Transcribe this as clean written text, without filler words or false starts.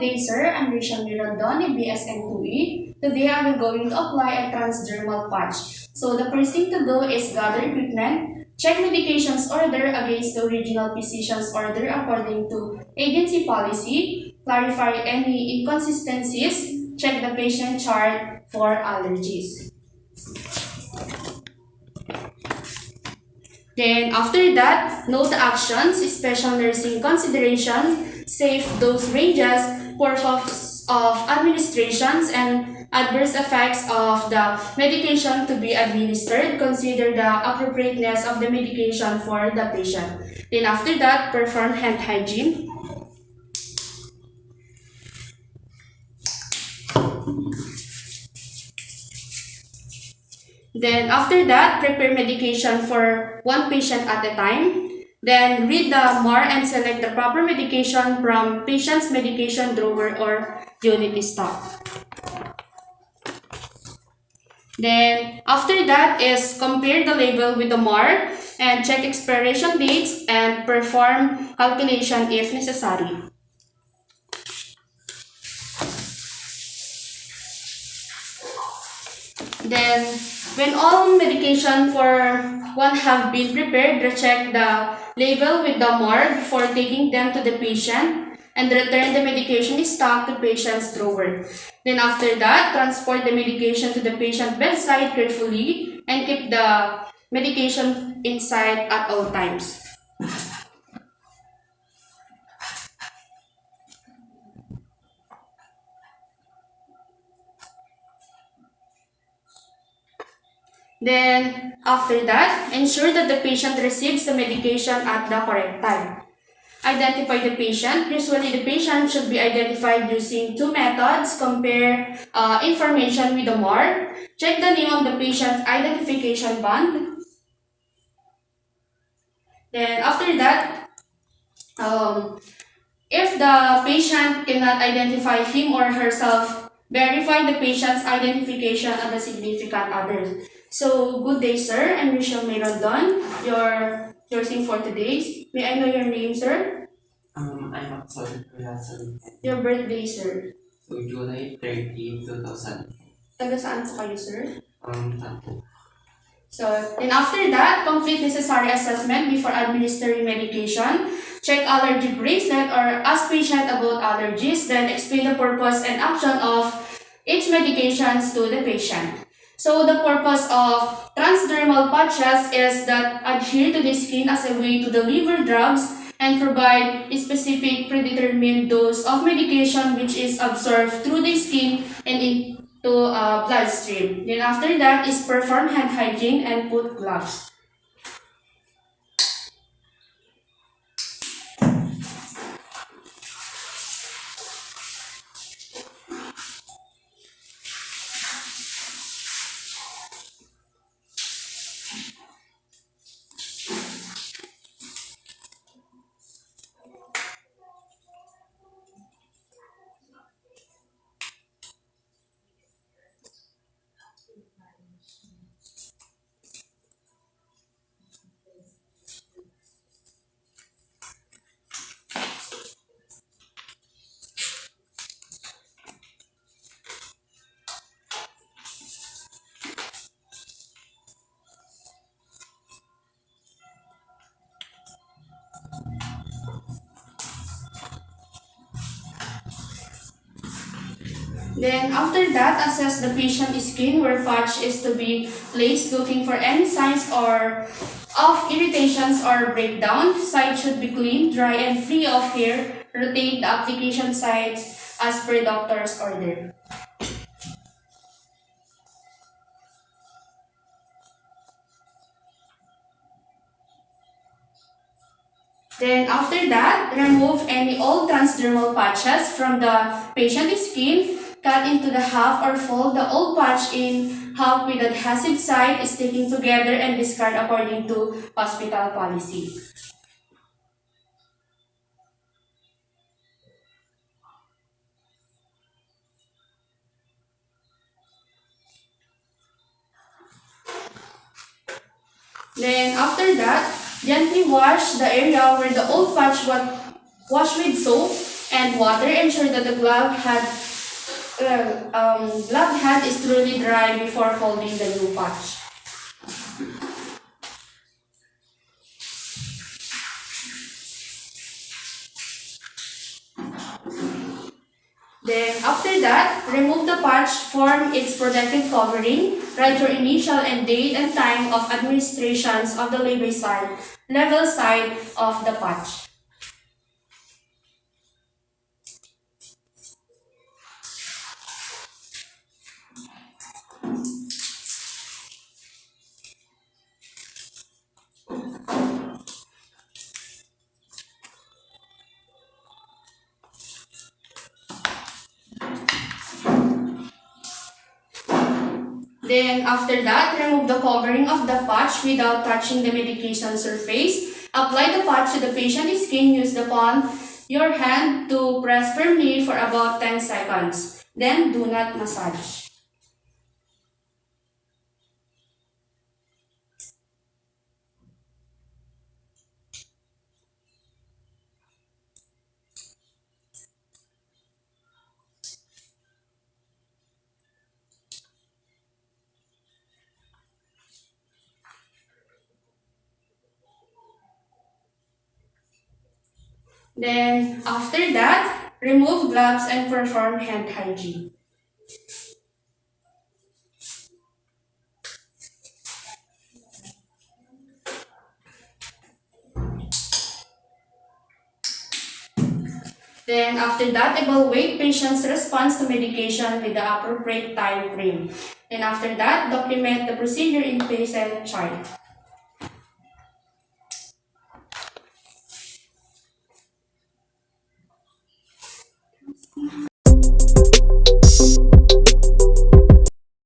day, sir. I'm Richelle Rondon, bsn2e. Today I will going to apply a transdermal patch. So the first thing to do is gather equipment, check medications order against the original physician's order according to agency policy, clarify any inconsistencies, check the patient chart for allergies. Then after that, note the actions, special nursing consideration, safe dose ranges, purpose of administrations, and adverse effects of the medication to be administered. Consider the appropriateness of the medication for the patient. Then after that, perform hand hygiene. Then after that, prepare medication for one patient at a time. Then read the MAR and select the proper medication from patient's medication drawer or unit stock. Then after that is compare the label with the MAR and check expiration dates and perform calculation if necessary. Then, when all medication for one have been prepared, recheck the label with the MAR before taking them to the patient and return the medication stock to patient's drawer. Then after that, transport the medication to the patient bedside carefully and keep the medication inside at all times. Then, after that, ensure that the patient receives the medication at the correct time. Identify the patient. Usually, the patient should be identified using two methods. Compare information with the MAR. Check the name of the patient's identification band. Then, after that, if the patient cannot identify him or herself, verify the patient's identification of the significant others. So, good day, sir. I'm Richelle Rondon, your nursing for today. May I know your name, sir? I'm sorry for that, sir. Your birthday, sir? So, July 30, 2000. Taga saan po kayo, sir? Tapo. So, then after that, complete necessary assessment before administering medication. Check allergy bracelet or ask patient about allergies. Then explain the purpose and action of each medications to the patient. So, the purpose of transdermal patches is that adhere to the skin as a way to deliver drugs and provide a specific predetermined dose of medication which is absorbed through the skin and into bloodstream. Then after that is perform hand hygiene and put gloves. Then after that, assess the patient's skin where patch is to be placed, looking for any signs or of irritations or breakdown. Site should be clean, dry, and free of hair. Rotate the application sites as per doctor's order. Then after that, remove any old transdermal patches from the patient's skin. Cut into the half or fold the old patch in half with adhesive side sticking together and discard according to hospital policy. Then after that, gently wash the area where the old patch was washed with soap and water. Ensure that the glove hand is truly dry before holding the new patch. Then after that, remove the patch, form its protective covering, write your initial and date and time of administrations of the level side of the patch. Then after that, remove the covering of the patch without touching the medication surface. Apply the patch to the patient's skin. Use the palm your hand to press firmly for about 10 seconds. Then do not massage. Then after that, remove gloves and perform hand hygiene. Then after that, evaluate patient's response to medication with the appropriate time frame. And after that, document the procedure in patient chart.